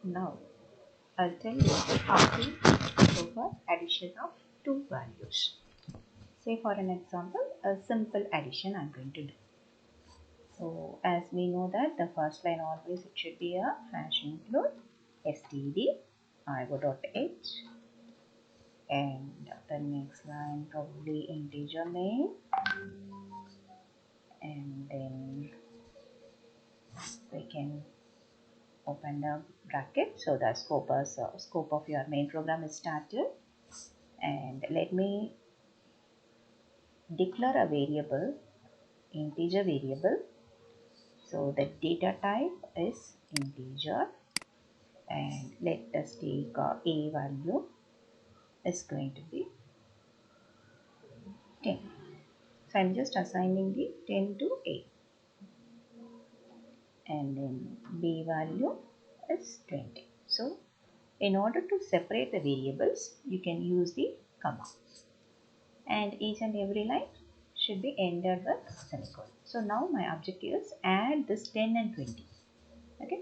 Now I'll tell you how to go for addition of two values. Say for an example, a simple addition I'm going to do. So as we know that the first line always it should be a hash include std argo.h, and the next line probably integer main, and then we can open the bracket so the scope of your main program is started. And let me declare a variable, integer variable. So the data type is integer, and let us take a value is going to be 10. So I'm just assigning the 10 to a, and then b value is 20. So in order to separate the variables, you can use the comma, and each and every line should be ended with semicolon. So now my objective is add this 10 and 20. Okay.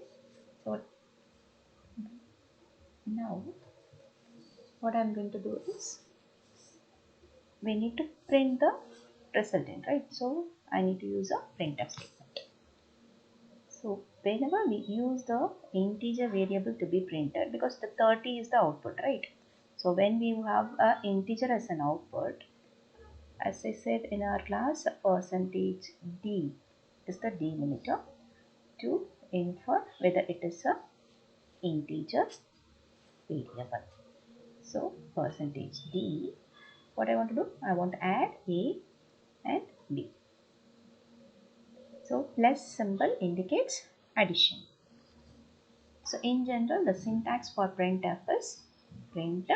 So now what I'm going to do is we need to print the resultant, right? So I need to use a printf statement. So whenever we use the integer variable to be printed, because the 30 is the output, right? So when we have a integer as an output, as I said in our class, percentage %d is the delimiter to infer whether it is a integer variable. So percentage %d, what I want to do, I want to add a and b. So plus symbol indicates addition. So in general, the syntax for printf is printf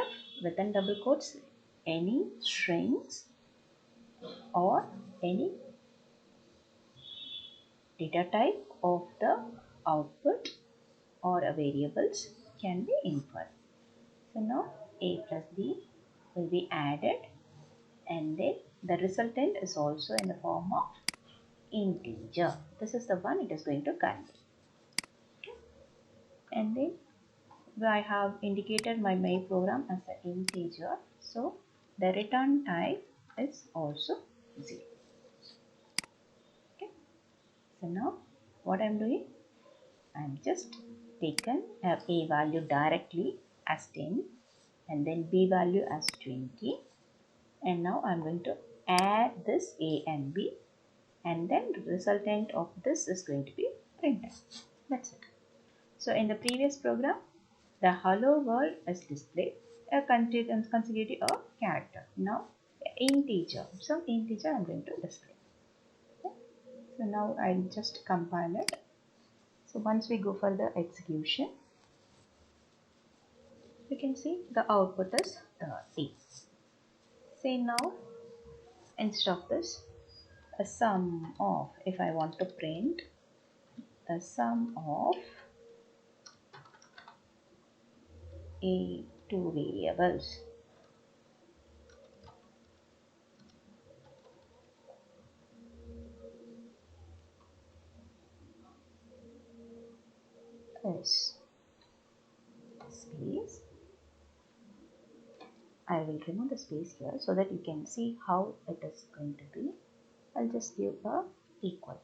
within double quotes any strings or any data type of the output or variables can be inferred. So now a plus b will be added, and then the resultant is also in the form of integer. This is the one it is going to convey. Okay. And then I have indicated my main program as an integer, so the return type is also 0. Okay. So now what I am doing, I am just taken a value directly as 10 and then b value as 20, and now I am going to add this a and b, and then the resultant of this is going to be printed. That's it. So in the previous program, the hello world is displayed a consecutive of character. Now integer, so integer I'm going to display. Okay. So now I'll just compile it. So once we go for the execution, you can see the output is 30. Say now instead of this, a sum of, if I want to print the sum of a two variables, is space. I will remove the space here so that you can see how it is going to be. I'll just give a equal.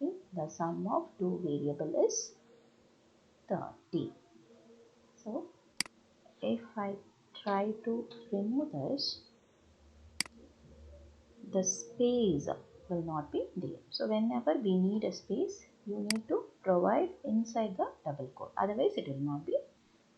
See, the sum of two variable is 30. So if I try to remove this, the space will not be there. So whenever we need a space, you need to provide inside the double quote, otherwise it will not be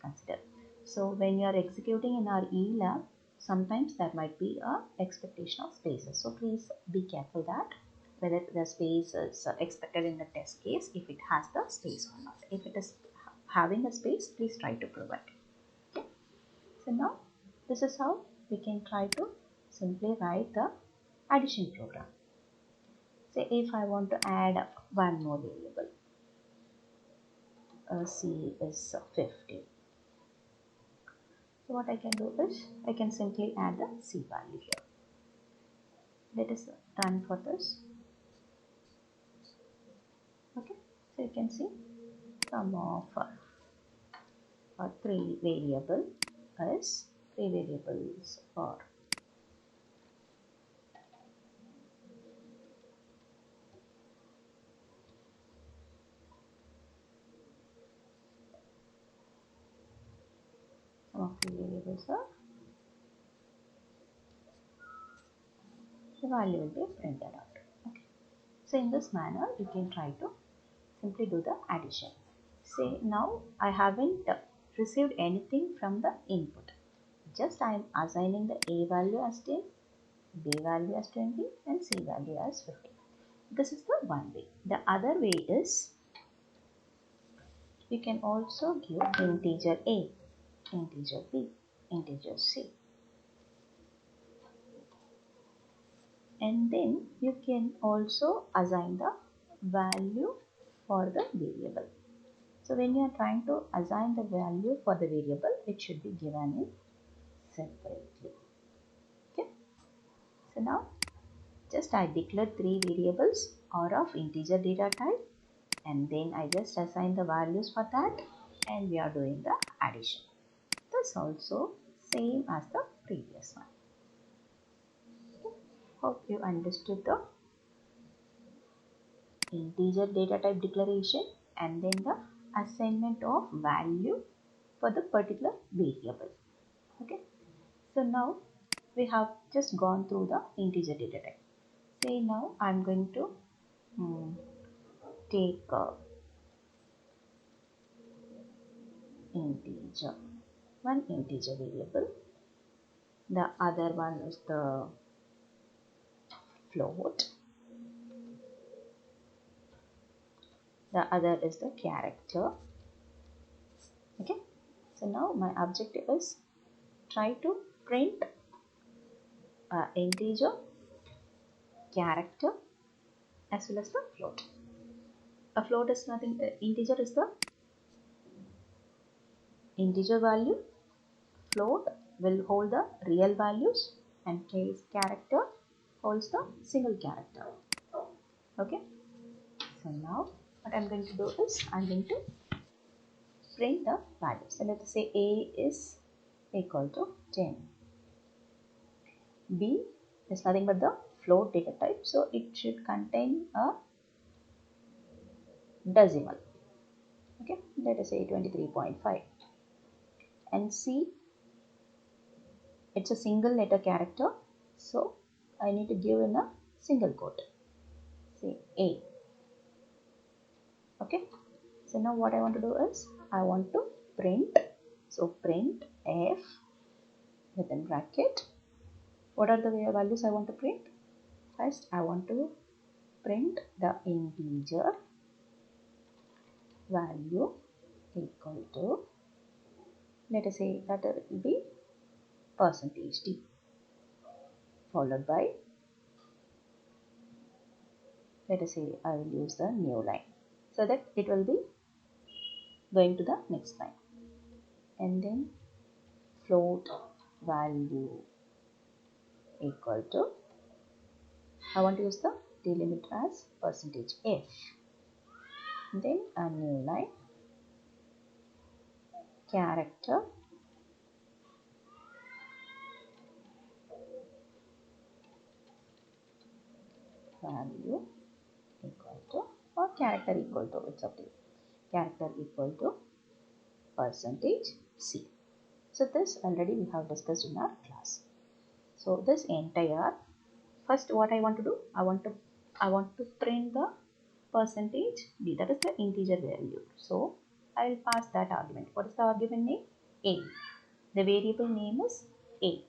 considered. So when you are executing in our eLab, sometimes there might be a expectation of spaces. So please be careful that whether the space is expected in the test case, if it has the space or not. If it is having a space, please try to provide. Okay. So now this is how we can try to simply write the addition program. Say if I want to add one more variable, C is 50. So what I can do is I can simply add the C value here. Let us run for this. So you can see sum of three variables for some of three variables are the value will be printed out. Okay. So in this manner you can try to simply do the addition. Say now I haven't received anything from the input. Just I am assigning the A value as 10, B value as 20 and C value as 50. This is the one way. The other way is you can also give integer A, integer B, integer C. And then you can also assign the value for the variable. So when you are trying to assign the value for the variable, it should be given in separately. Okay. So now just I declare three variables are of integer data type and then I just assign the values for that and we are doing the addition. This also same as the previous one. Okay. Hope you understood the integer data type declaration and then the assignment of value for the particular variable. Okay. So now we have just gone through the integer data type. Say now I'm going to take integer, one integer variable, the other one is the float, the other is the character. Okay, so now my objective is try to print integer, character as well as the float. A float is nothing, integer is the integer value, float will hold the real values and case character holds the single character. Okay, so now what I'm going to do is I'm going to print the value. So let's say A is equal to 10. B is nothing but the float data type, so it should contain a decimal. Okay, let us say 23.5. And C, it's a single letter character, so I need to give in a single quote. Say A. Okay, so now what I want to do is I want to print. So print F within bracket. What are the values I want to print? First, I want to print the integer value equal to, let us say that it will be percentage %d followed by, let us say I will use the new line so that it will be going to the next line, and then float value equal to, I want to use the delimiter as percentage %f, then a new line, character value equal to, or character equal to, it's up to you, character equal to percentage %c. So this already we have discussed in our class. So this entire, first what I want to do, I want to print the percentage %d, that is the integer value. So I will pass that argument. What is the argument name? A. The variable name is A.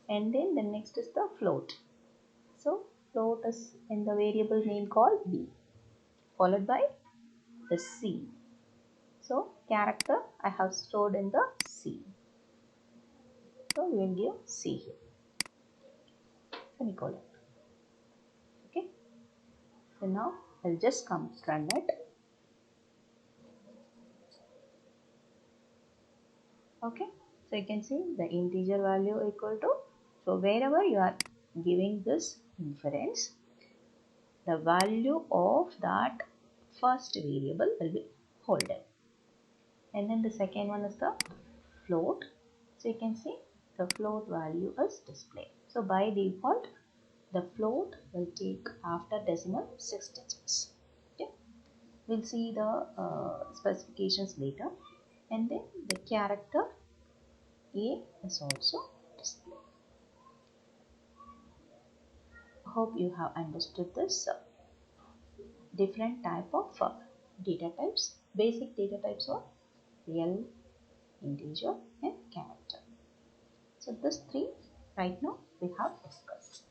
And then the next is the float. So float is in the variable name called B, followed by the C. So character I have stored in the C. So we will give C here. Semicolon. Okay. So now I'll just come run it. Okay. So you can see the integer value equal to, so wherever you are giving this inference, the value of that first variable will be holden, and then the second one is the float. So you can see the float value is displayed. So by default the float will take after decimal 6 digits. Okay, we'll see the specifications later. And then the character A is also displayed. Hope you have understood this. Different type of data types. Basic data types are real, integer and character. So this three right now we have discussed.